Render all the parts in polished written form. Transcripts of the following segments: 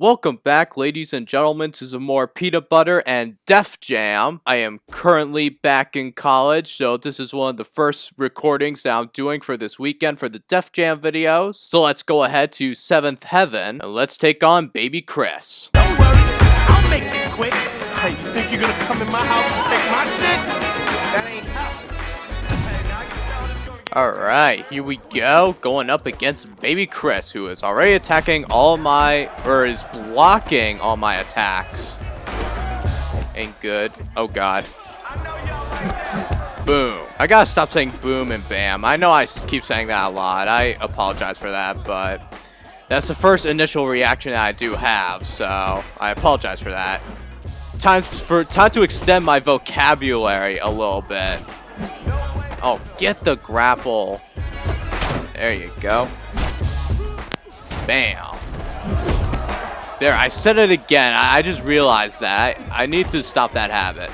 Welcome back, ladies and gentlemen, to some more Peanut Butter and Def Jam. I am currently back in college, so this is one of the first recordings that I'm doing for this weekend for the Def Jam videos. So let's go ahead to 7th Heaven, and let's take on Baby Chris. Don't worry, I'll make this quick. Hey, you think you're gonna come in my house and take my shit? That ain't how. Alright, here we go, going up against Baby Chris, who is already attacking is blocking all my attacks. Ain't good. Oh god. Boom. I gotta stop saying boom and bam. I know I keep saying that a lot. I apologize for that, but that's the first initial reaction that I do have, so I apologize for that. Time to extend my vocabulary a little bit. Oh, get the grapple. There you go. Bam. There, I said it again. I just realized that. I need to stop that habit.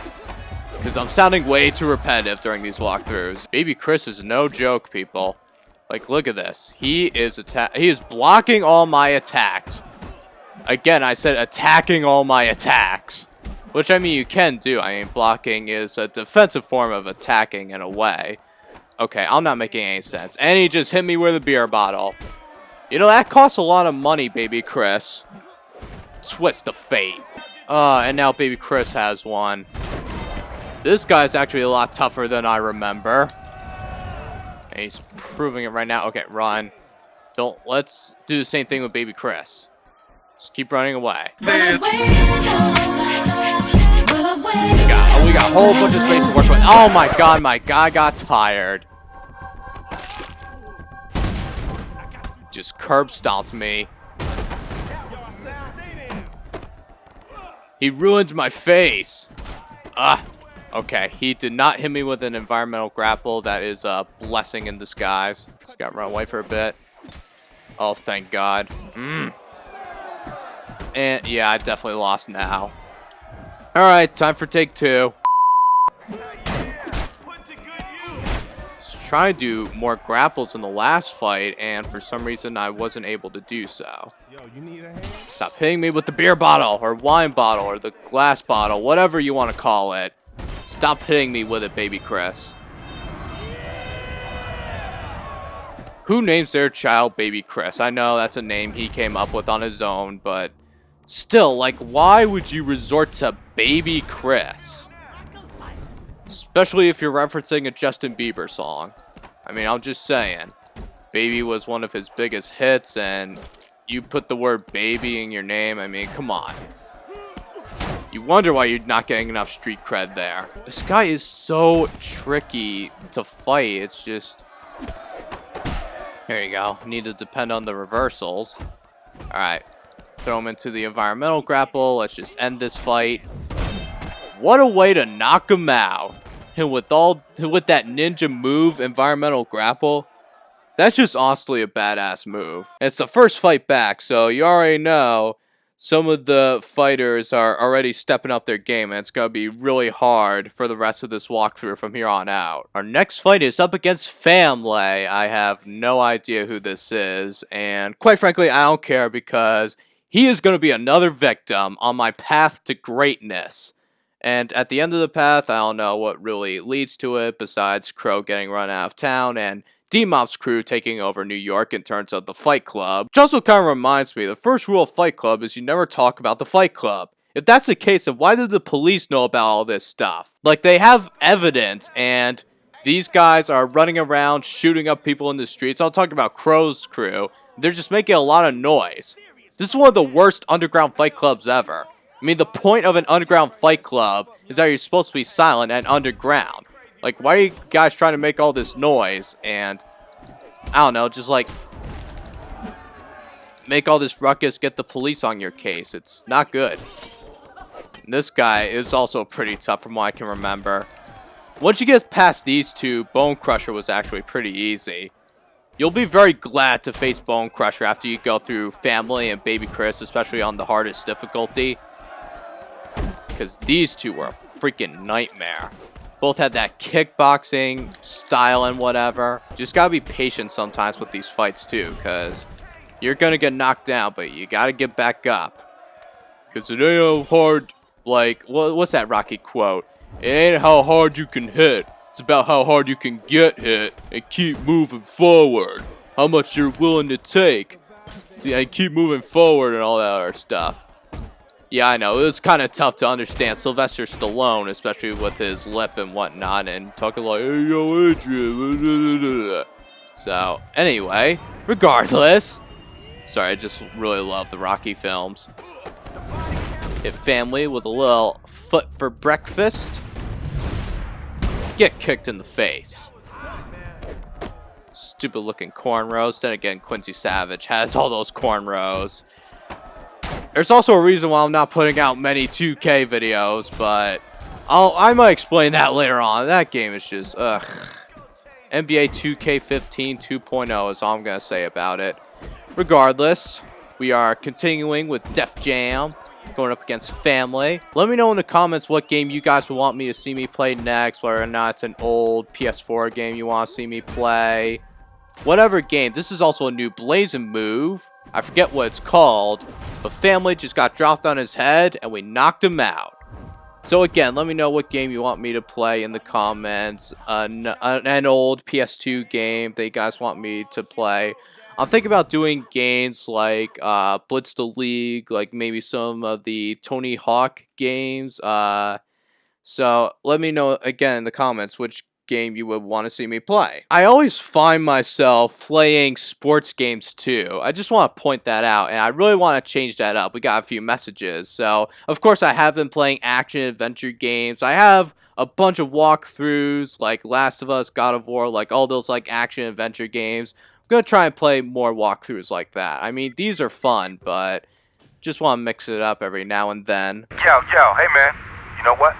Because I'm sounding way too repetitive during these walkthroughs. Baby Chris is no joke, people. Like, look at this. He is blocking all my attacks. Again, I said attacking all my attacks. Which, I mean, you can do. I mean, blocking is a defensive form of attacking in a way. Okay, I'm not making any sense. And he just hit me with a beer bottle. You know, that costs a lot of money, Baby Chris. Twist of fate. And now Baby Chris has one. This guy's actually a lot tougher than I remember. And he's proving it right now. Okay, run. Let's do the same thing with Baby Chris. Just keep running away. We got a whole bunch of space to work with. Oh my god, my guy got tired. Just curb stomped me. He ruined my face. Okay, he did not hit me with an environmental grapple. That is a blessing in disguise. Just got run away for a bit. Oh, thank god. And yeah, I definitely lost now. Alright, time for take two. Trying to do more grapples in the last fight, and for some reason I wasn't able to do so. Stop hitting me with the beer bottle, or wine bottle, or the glass bottle, whatever you want to call it. Stop hitting me with it, Baby Chris. Who names their child Baby Chris? I know that's a name he came up with on his own, but still, like, why would you resort to Baby Chris? Especially if you're referencing a Justin Bieber song. I mean, I'm just saying. Baby was one of his biggest hits, and you put the word baby in your name. I mean, come on. You wonder why you're not getting enough street cred there. This guy is so tricky to fight. It's just... There you go. Need to depend on the reversals. Alright. Throw him into the environmental grapple. Let's just end this fight. What a way to knock him out. And with that ninja move, environmental grapple, that's just honestly a badass move. And it's the first fight back, so you already know some of the fighters are already stepping up their game, and it's going to be really hard for the rest of this walkthrough from here on out. Our next fight is up against Family. I have no idea who this is, and quite frankly, I don't care because he is going to be another victim on my path to greatness. And at the end of the path, I don't know what really leads to it besides Crow getting run out of town and D-Mop's crew taking over New York in terms of the Fight Club. Which also kind of reminds me, the first rule of Fight Club is you never talk about the Fight Club. If that's the case, then why did the police know about all this stuff? Like, they have evidence, and these guys are running around shooting up people in the streets. I'll talk about Crow's crew. They're just making a lot of noise. This is one of the worst underground fight clubs ever. I mean, the point of an underground fight club is that you're supposed to be silent and underground. Like, why are you guys trying to make all this noise and, I don't know, just like, make all this ruckus, get the police on your case. It's not good. And this guy is also pretty tough from what I can remember. Once you get past these two, Bonecrusher was actually pretty easy. You'll be very glad to face Bonecrusher after you go through Family and Baby Chris, especially on the hardest difficulty. Because these two were a freaking nightmare. Both had that kickboxing style and whatever. Just gotta be patient sometimes with these fights too, because you're gonna get knocked down, but you gotta get back up. Because it ain't how hard, like, what's that Rocky quote? It ain't how hard you can hit. It's about how hard you can get hit and keep moving forward. How much you're willing to take. See, and keep moving forward and all that other stuff. Yeah, I know. It was kind of tough to understand Sylvester Stallone, especially with his lip and whatnot, and talking like, hey, yo, Adrian. So, anyway, regardless. Sorry, I just really love the Rocky films. Hit family with a little foot for breakfast. Get kicked in the face. Stupid looking cornrows. Then again, Quincy Savage has all those cornrows. There's also a reason why I'm not putting out many 2K videos, but I might explain that later on. That game is just, ugh. NBA 2K15 2.0 is all I'm going to say about it. Regardless, we are continuing with Def Jam, going up against Family. Let me know in the comments what game you guys would want me to see me play next, whether or not it's an old PS4 game you want to see me play. Whatever game. This is also a new Blazing move. I forget what it's called, but Family just got dropped on his head and we knocked him out. So again, let me know what game you want me to play in the comments. An old PS2 game that you guys want me to play. I'm thinking about doing games like Blitz the League, like maybe some of the Tony Hawk games. So let me know again in the comments which game you would want to see me play. I always find myself playing sports games too. I just want to point that out, and I really want to change that up. We got a few messages. So, of course, I have been playing action-adventure games. I have a bunch of walkthroughs, like Last of Us, God of War, like all those like action-adventure games. I'm going to try and play more walkthroughs like that. I mean, these are fun, but just want to mix it up every now and then. Yo, hey man, you know what?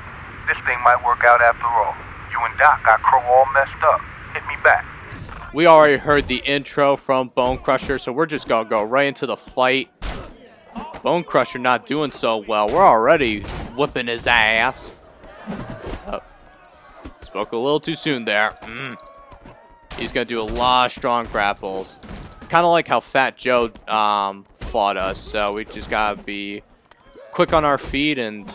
This thing might work out after all. You and Doc got Crow all messed up. Hit me back. We already heard the intro from Bonecrusher, so we're just gonna go right into the fight. Bonecrusher not doing so well. We're already whipping his ass. Oh, spoke a little too soon there. He's gonna do a lot of strong grapples. Kind of like how Fat Joe fought us, so we just gotta be quick on our feet and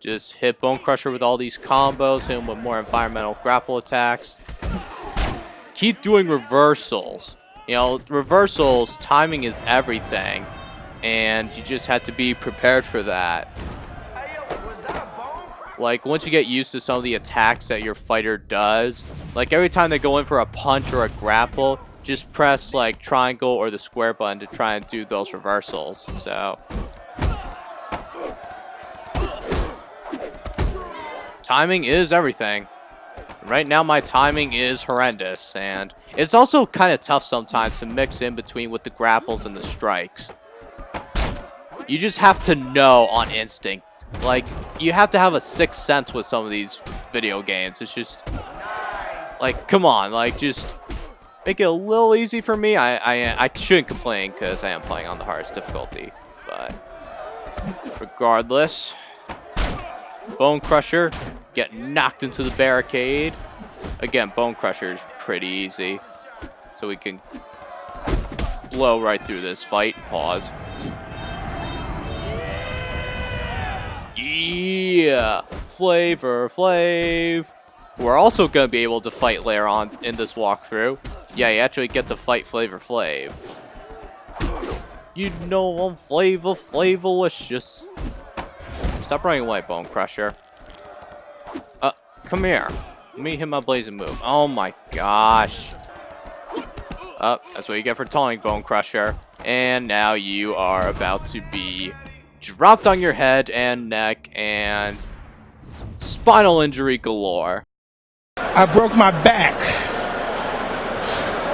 just hit Bonecrusher with all these combos, hit him with more environmental grapple attacks. Keep doing reversals. You know, reversals, timing is everything. And you just have to be prepared for that. Like, once you get used to some of the attacks that your fighter does, like every time they go in for a punch or a grapple, just press like triangle or the square button to try and do those reversals. So timing is everything. Right now my timing is horrendous, and it's also kind of tough sometimes to mix in between with the grapples and the strikes. You just have to know on instinct. Like, you have to have a sixth sense with some of these video games. It's just like, come on, like, just make it a little easy for me. I shouldn't complain because I am playing on the hardest difficulty, but regardless, Bonecrusher get knocked into the barricade. Again, Bonecrusher is pretty easy, so we can blow right through this fight. Pause. Yeah, Flavor Flav. We're also gonna be able to fight later on in this walkthrough. Yeah, you actually get to fight Flavor Flav. You know I'm Flavorlicious. Stop running away, Bonecrusher. Come here. Let me hit my blazing move. Oh my gosh. That's what you get for taunting, Bonecrusher. And now you are about to be dropped on your head and neck and spinal injury galore. I broke my back.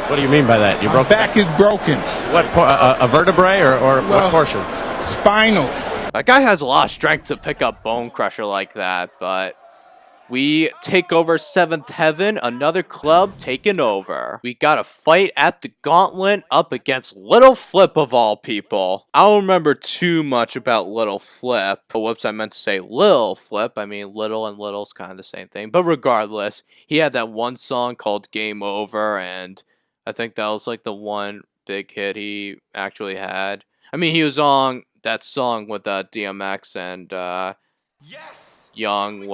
What do you mean by that? You My broke back is broken. what? A vertebrae or what portion? Spinal. That guy has a lot of strength to pick up Bonecrusher like that, but we take over 7th Heaven, another club taken over. We got a fight at the Gauntlet up against Little Flip of all people. I don't remember too much about Little Flip. Oh, whoops, I meant to say Lil Flip. I mean, Little and Little's kind of the same thing. But regardless, he had that one song called Game Over, and I think that was like the one big hit he actually had. I mean, he was on that song with DMX and Young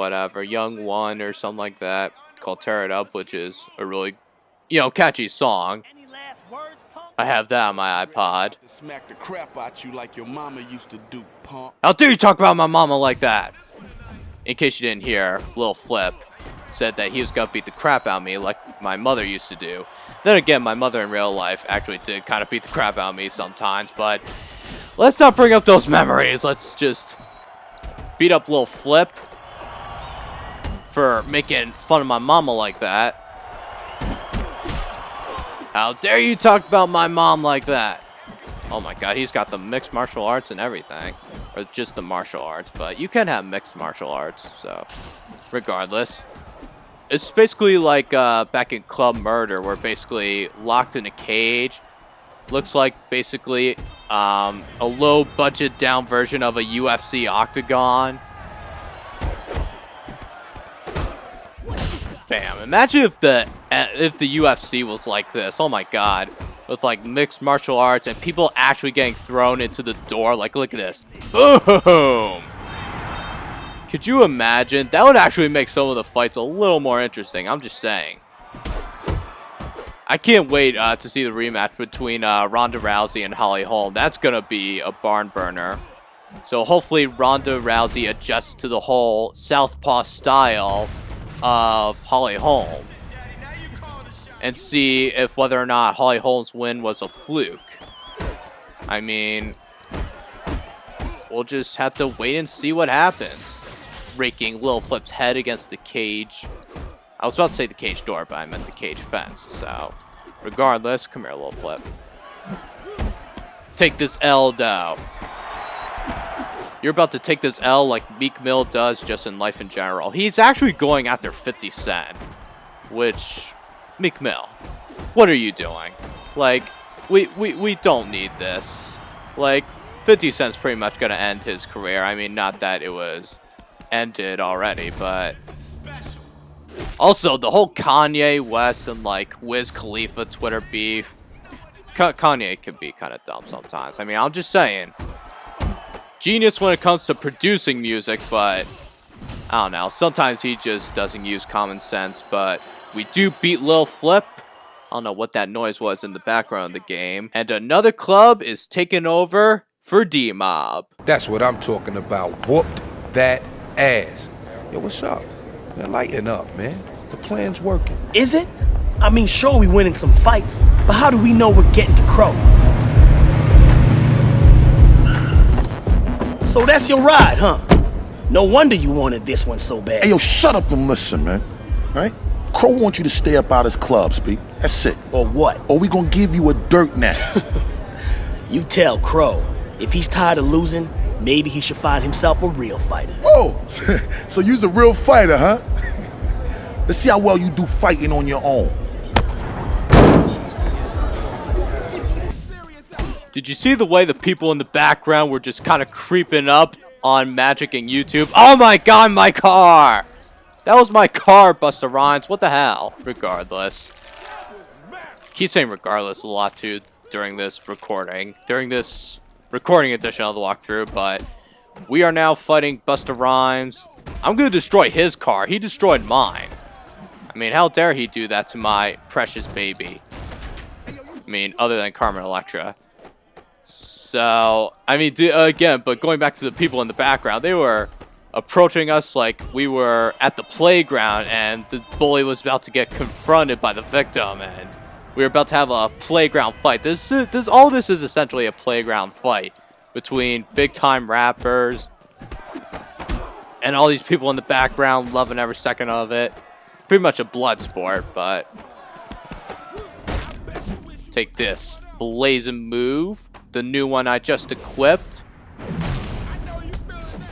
One or something like that, called Tear It Up, which is a really, catchy song. I have that on my iPod. Smack the crap out you like your mama used to do, punk. How dare you talk about my mama like that? In case you didn't hear, Lil Flip said that he was gonna beat the crap out of me like my mother used to do. Then again, my mother in real life actually did kind of beat the crap out of me sometimes, but let's not bring up those memories. Let's just beat up Lil Flip for making fun of my mama like that. How dare you talk about my mom like that? Oh my god, he's got the mixed martial arts and everything. Or just the martial arts, but you can have mixed martial arts, so regardless. It's basically like back in Club Murder, where basically locked in a cage. Looks like basically a low budget down version of a UFC octagon. Bam. Imagine if the UFC was like this. Oh my god. With like mixed martial arts and people actually getting thrown into the door. Like, look at this. Boom! Could you imagine? That would actually make some of the fights a little more interesting. I'm just saying. I can't wait to see the rematch between Ronda Rousey and Holly Holm. That's going to be a barn burner. So hopefully Ronda Rousey adjusts to the whole southpaw style of Holly Holm. And see if whether or not Holly Holm's win was a fluke. I mean, we'll just have to wait and see what happens. Raking Lil Flip's head against the cage. I was about to say the cage door, but I meant the cage fence. So, regardless, come here, Lil Flip. Take this L, though. You're about to take this L like Meek Mill does just in life in general. He's actually going after 50 Cent, which... Meek Mill, what are you doing? Like, we don't need this. Like, 50 Cent's pretty much gonna end his career. I mean, not that it was ended already, but... Also, the whole Kanye West and, like, Wiz Khalifa Twitter beef. Kanye can be kind of dumb sometimes. I mean, I'm just saying. Genius when it comes to producing music, but... I don't know. Sometimes he just doesn't use common sense, but... We do beat Lil Flip. I don't know what that noise was in the background of the game. And another club is taking over for D-Mob. That's what I'm talking about. Whooped that ass. Yo, what's up? Man, lighten up, man. The plan's working. Is it? I mean, sure, we winning some fights, but how do we know we're getting to Crow? So that's your ride, huh? No wonder you wanted this one so bad. Hey, yo, shut up and listen, man. All right? Crow wants you to stay up out his club, Speak. That's it. Or what? Or we gonna give you a dirt nap. You tell Crow. If he's tired of losing, maybe he should find himself a real fighter. Oh, so you's a real fighter, huh? Let's see how well you do fighting on your own. Did you see the way the people in the background were just kind of creeping up on Magic and YouTube? Oh my god, my car! That was my car, Busta Rhymes. What the hell? Regardless. Keep saying regardless a lot too during this recording. During this recording edition of the walkthrough, but we are now fighting Busta Rhymes. I'm gonna destroy his car. He destroyed mine. I mean, how dare he do that to my precious baby? I mean, other than Carmen Electra. So, I mean, again, but going back to the people in the background, they were approaching us like we were at the playground and the bully was about to get confronted by the victim and we were about to have a playground fight. All this is essentially a playground fight between big time rappers and all these people in the background loving every second of it. Pretty much a blood sport, but take this blazing move, the new one I just equipped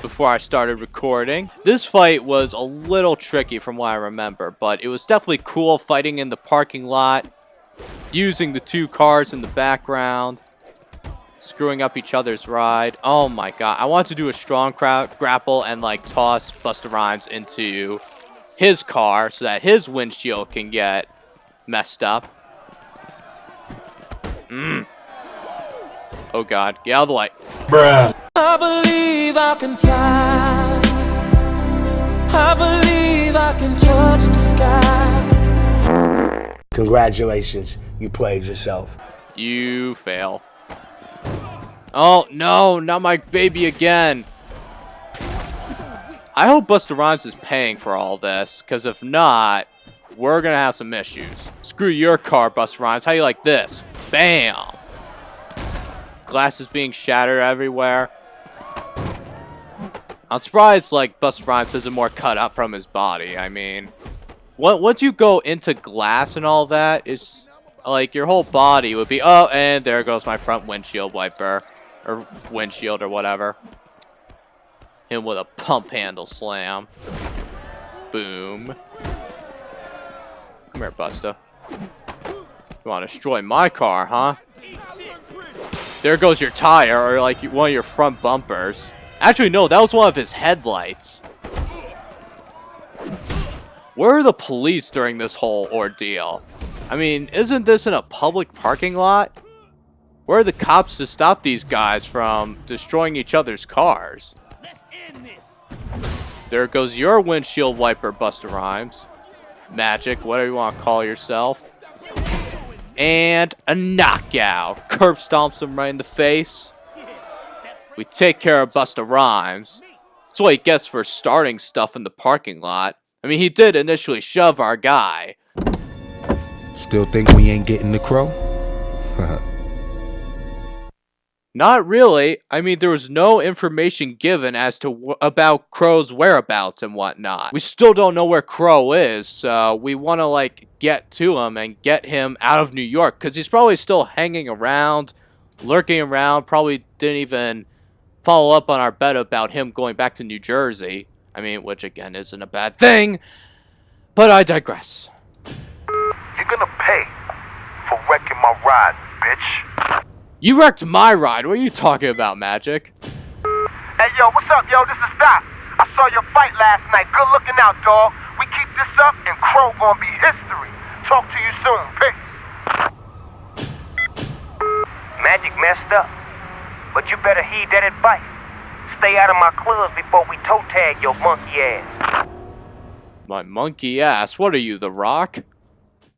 before I started recording. This fight was a little tricky from what I remember, but it was definitely cool fighting in the parking lot, using the two cars in the background, screwing up each other's ride. Oh my god, I want to do a strong grapple and like toss Busta Rhymes into his car so that his windshield can get messed up. Oh god, get out of the way. Bruh. I believe I can fly. I believe I can touch the sky. Congratulations, you played yourself. You fail. Oh, no, not my baby again. I hope Busta Rhymes is paying for all this, because if not, we're going to have some issues. Screw your car, Busta Rhymes. How you like this? Bam! Glasses being shattered everywhere. I'm surprised, like, Busta Rhymes isn't more cut up from his body. I mean, once you go into glass and all that, it's like your whole body would be, oh, and there goes my front windshield wiper. Or windshield or whatever. Him with a pump handle slam. Boom. Come here, Busta. You want to destroy my car, huh? There goes your tire, or like one of your front bumpers. Actually, no, that was one of his headlights. Where are the police during this whole ordeal? I mean, isn't this in a public parking lot? Where are the cops to stop these guys from destroying each other's cars? There goes your windshield wiper, Busta Rhymes. Magic, whatever you want to call yourself. And a knockout. Curb stomps him right in the face. We take care of Busta Rhymes. That's what he gets for starting stuff in the parking lot. I mean, he did initially shove our guy. Still think we ain't getting the crow? Not really. I mean, there was no information given as to about Crow's whereabouts and whatnot. We still don't know where Crow is, so we want to, like, get to him and get him out of New York, because he's probably still hanging around, lurking around, probably didn't even follow up on our bet about him going back to New Jersey. I mean, which, again, isn't a bad thing, but I digress. You're gonna pay for wrecking my ride, bitch. You wrecked my ride. What are you talking about, Magic? Hey, yo, what's up, yo? This is Doc. I saw your fight last night. Good looking out, dog. We keep this up, and Crow gonna be history. Talk to you soon. Peace. Magic messed up, but you better heed that advice. Stay out of my clubs before we toe tag your monkey ass. My monkey ass? What are you, The Rock?